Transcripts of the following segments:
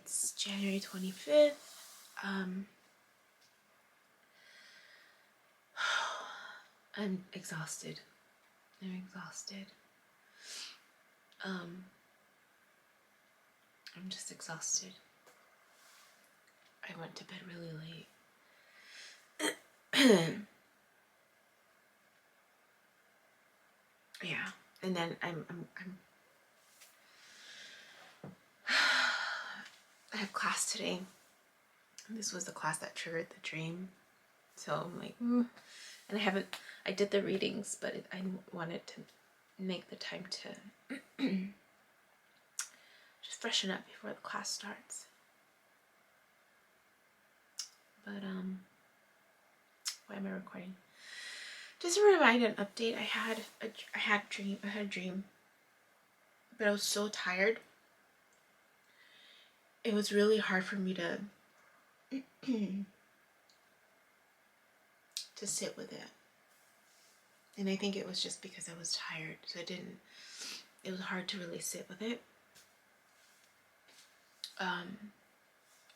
It's January 25th. I'm exhausted. I'm exhausted. I'm just exhausted. I went to bed really late. Yeah, and then I'm I have class today. This was the class that triggered the dream. So I'm like, and I did the readings, but I wanted to make the time to just freshen up before the class starts. But why am I recording? Just a reminder, an update. I had a dream, but I was so tired. It was really hard for me to to sit with it. And I think it was just because I was tired, so it was hard to really sit with it.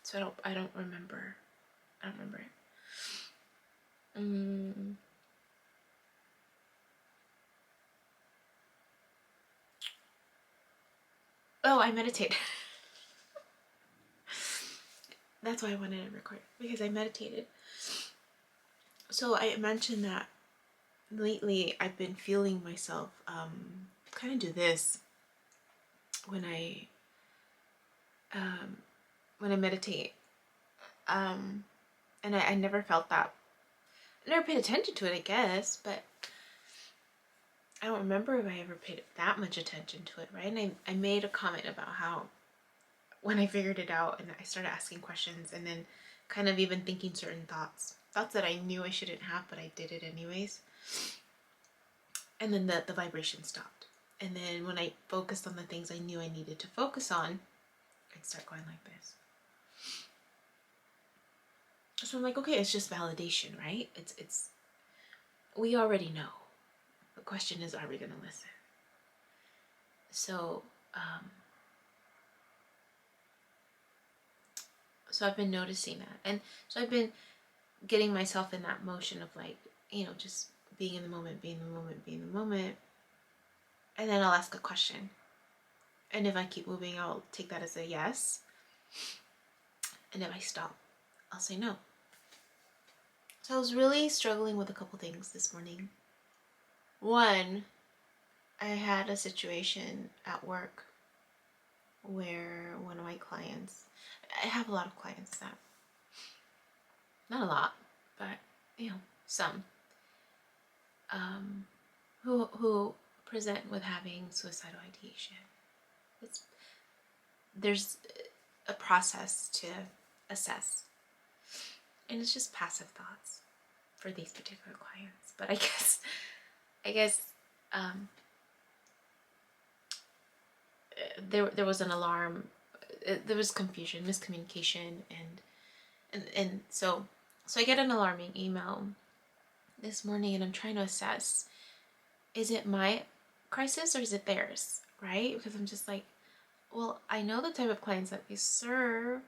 So I don't remember it. Oh, I meditate. That's why I wanted to record, because I meditated. So I mentioned that lately I've been feeling myself kind of do this when I meditate, and I never felt that. I never paid attention to it, I guess, but I don't remember if I ever paid that much attention to it, right? And I made a comment about how when I figured it out and I started asking questions and then kind of even thinking certain thoughts that I knew I shouldn't have, but I did it anyways. And then the vibration stopped. And then when I focused on the things I knew I needed to focus on, I'd start going like this. So I'm like, okay, it's just validation, right? It's we already know. The question is, are we going to listen? So, so I've been noticing that. And so I've been getting myself in that motion of like, just being in the moment, being in the moment, being in the moment. And then I'll ask a question. And if I keep moving, I'll take that as a yes. And if I stop, I'll say no. So I was really struggling with a couple things this morning. One, I had a situation at work where one of my clients, I have a lot of clients that, not a lot, but some, who present with having suicidal ideation. There's a process to assess, and it's just passive thoughts for these particular clients. But I guess there was an alarm, there was confusion, miscommunication, and so I get an alarming email this morning, and I'm trying to assess, is it my crisis or is it theirs, right? Because I'm just like, well, I know the type of clients that we serve.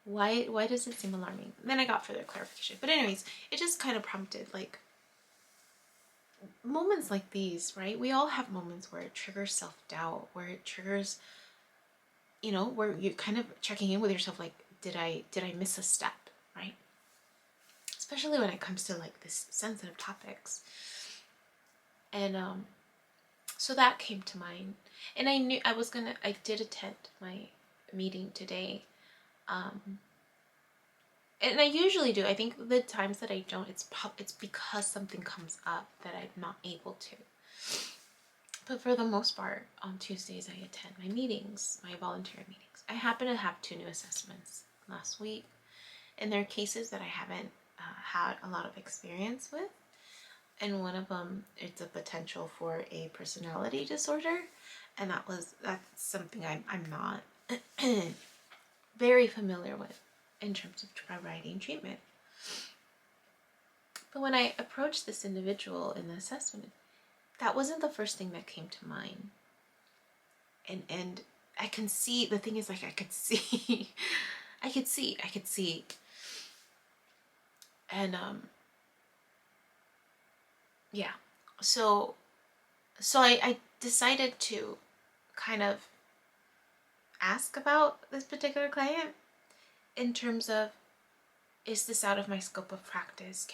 Why does it seem alarming? Then I got further clarification. But anyways, it just kind of prompted like moments like these, right? We all have moments where it triggers self-doubt, where it triggers, where you're kind of checking in with yourself, like, did I miss a step, right? Especially when it comes to like this sensitive topics. And so that came to mind. And I knew I did attend my meeting today. And I usually do. I think the times that I don't, it's because something comes up that I'm not able to. But for the most part, on Tuesdays I attend my meetings, my volunteer meetings. I happen to have 2 new assessments last week, and there are cases that I haven't had a lot of experience with. And one of them, it's a potential for a personality disorder, and that's something I'm not very familiar with in terms of providing treatment. But when I approached this individual in the assessment, that wasn't the first thing that came to mind. And I can see, the thing is, like, I could see, I could see. And, yeah. So I decided to kind of ask about this particular client in terms of, is this out of my scope of practice?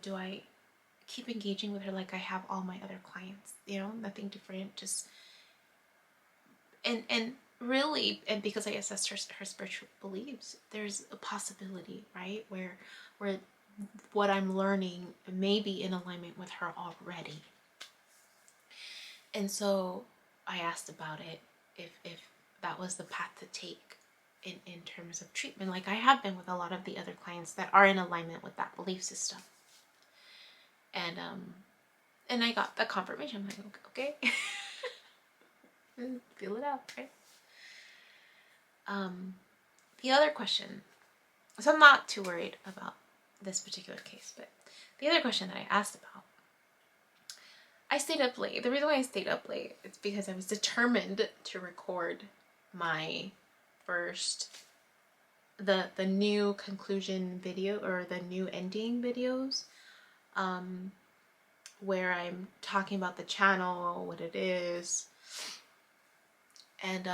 Do I keep engaging with her like I have all my other clients? Nothing different, just, and really, and because I assessed her spiritual beliefs, there's a possibility, right, where what I'm learning may be in alignment with her already. And so I asked about it, if that was the path to take in terms of treatment, like I have been with a lot of the other clients that are in alignment with that belief system. And I got the confirmation. I'm like, okay. Feel it out, right? The other question, so I'm not too worried about this particular case, but the other question that I asked about, I stayed up late. The reason why I stayed up late is because I was determined to record my first, the new conclusion video, or the new ending videos, where I'm talking about the channel, what it is, and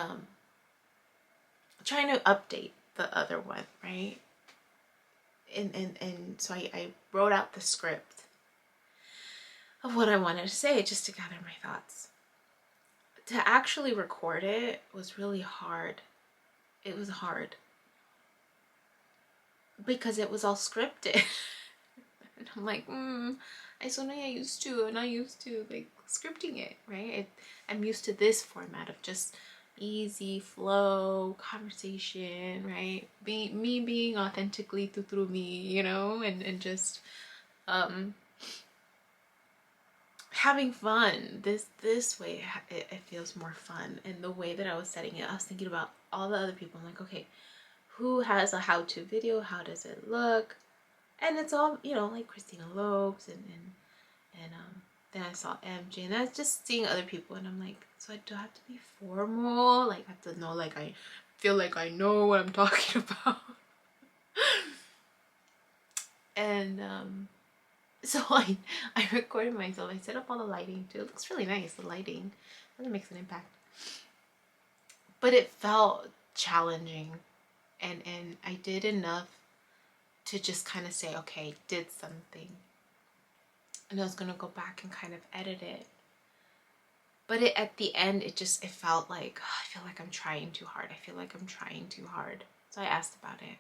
trying to update the other one, right? And so I wrote out the script of what I wanted to say, just to gather my thoughts. To actually record it was really hard. It was hard because it was all scripted. And I'm like, I'm not used to like scripting it, right? I'm used to this format of just easy flow conversation, right? Me being authentically through me, and just having fun. This way it feels more fun. And the way that I was setting it, I was thinking about all the other people. I'm like, okay, who has a how-to video? How does it look? And it's all, like Christina Lopes and then I saw MJ, and I was just seeing other people, and I'm like, so I do have to be formal? Like, I have to know, like, I feel like I know what I'm talking about. And so I recorded myself. I set up all the lighting too. It looks really nice, the lighting really makes an impact, but it felt challenging, and I did enough to just kind of say, okay, did something, and I was gonna go back and kind of edit it. But at the end, it felt like, I feel like I'm trying too hard. So I asked about it,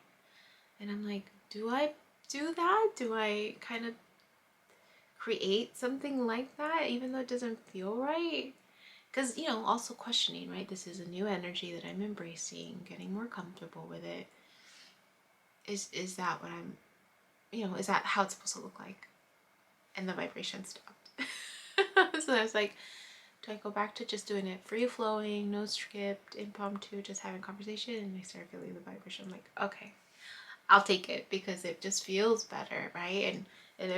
and I'm like, do I do that? Do I kind of create something like that, even though it doesn't feel right? Because, also questioning, right? This is a new energy that I'm embracing, getting more comfortable with it. Is that what I'm, is that how it's supposed to look like? And the vibration stopped. So I was like, do I go back to just doing it free flowing, no script, impromptu, just having conversation? And I started feeling the vibration. I'm like, okay, I'll take it, because it just feels better, right? And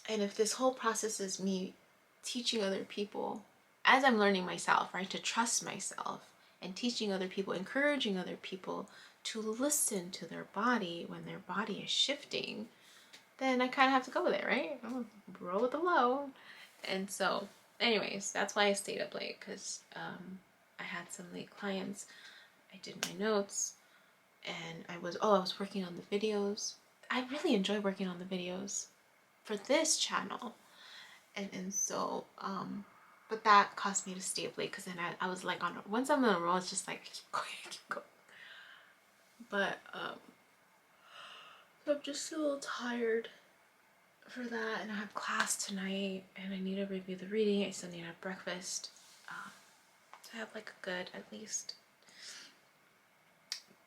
if this whole process is me teaching other people, as I'm learning myself, right, to trust myself, and teaching other people, encouraging other people to listen to their body when their body is shifting, then I kind of have to go with it, right? I'll roll with the flow. And so, anyways, that's why I stayed up late, because I had some late clients. I did my notes, and I was working on the videos. I really enjoy working on the videos for this channel, and so but that caused me to stay up late, because then I was like, once I'm on a roll, it's just like, I keep going. But so I'm just a little tired for that, and I have class tonight, and I need to review the reading. I still need to have breakfast, to have like a good, at least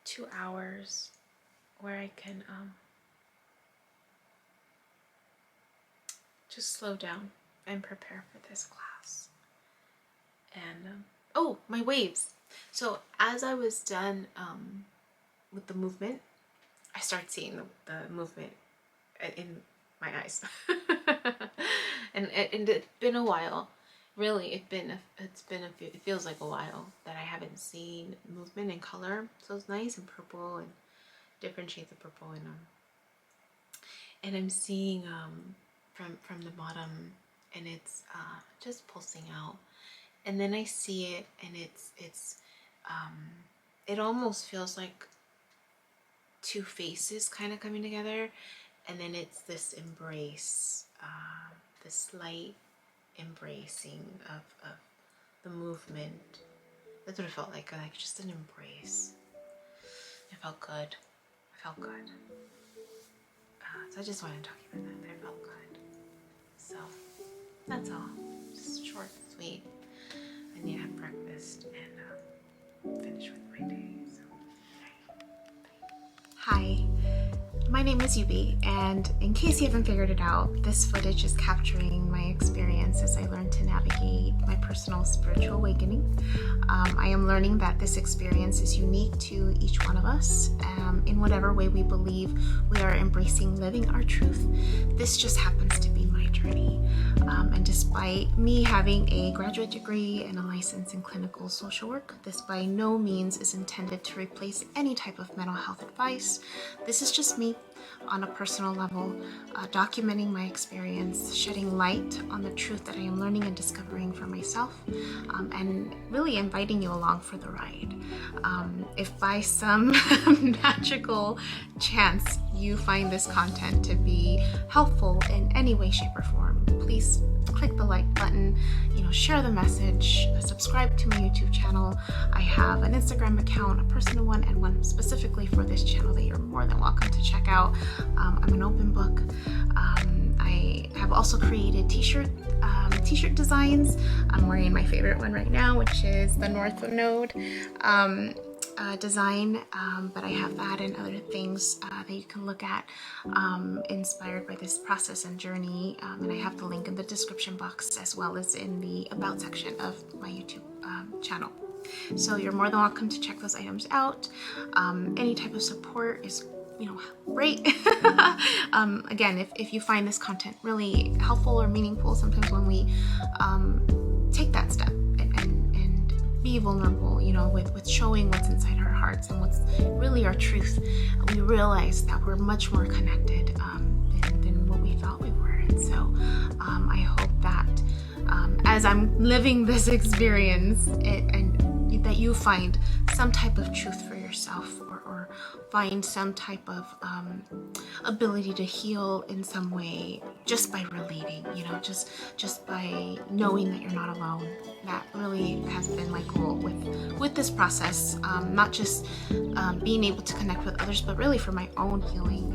2 hours where I can just slow down and prepare for this class. And oh, my waves. So as I was done with the movement, I started seeing the movement in my eyes. And it's been a while, really it feels like a while that I haven't seen movement in color. So it's nice and purple and different shades of purple in them. And I'm seeing from the bottom, and it's just pulsing out. And then I see it, and it almost feels like two faces kind of coming together, and then it's this embrace, this light embracing of the movement. That's what it felt like just an embrace. It felt good. I felt good. So I just wanted to talk to you about that. It felt good. So that's all. Just short, sweet. I need to have breakfast and finish with my day. So. Hi, my name is Yubi, and in case you haven't figured it out, this footage is capturing my experience as I learn to navigate my personal spiritual awakening. I am learning that this experience is unique to each one of us, in whatever way we believe we are embracing living our truth. This just happens to be my journey. And despite me having a graduate degree and a license in clinical social work, this by no means is intended to replace any type of mental health advice. This is just me on a personal level, documenting my experience, shedding light on the truth that I am learning and discovering for myself, and really inviting you along for the ride. If by some magical chance you find this content to be helpful in any way, shape, or form, please click the like button, share the message, subscribe to my YouTube channel. I have an Instagram account, a personal one, and one specifically for this channel that you're more than welcome to check out. I'm an open book. I have also created t-shirt designs. I'm wearing my favorite one right now, which is the North Node design, but I have that and other things that you can look at inspired by this process and journey, and I have the link in the description box as well as in the about section of my YouTube channel. So you're more than welcome to check those items out. Any type of support is great. Again, if you find this content really helpful or meaningful, sometimes when we take that step and be vulnerable, with showing what's inside our hearts and what's really our truth, we realize that we're much more connected than what we thought we were. And so I hope that as I'm living this experience, and that you find some type of truth for yourself, or find some type of ability to heal in some way just by relating, just by knowing that you're not alone. That really has been my goal with this process, not just being able to connect with others, but really for my own healing.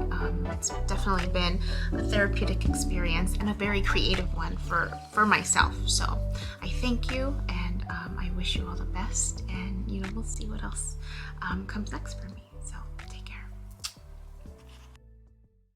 It's definitely been a therapeutic experience and a very creative one for myself. So I thank you, and I wish you all the best, and we'll see what else comes next for me.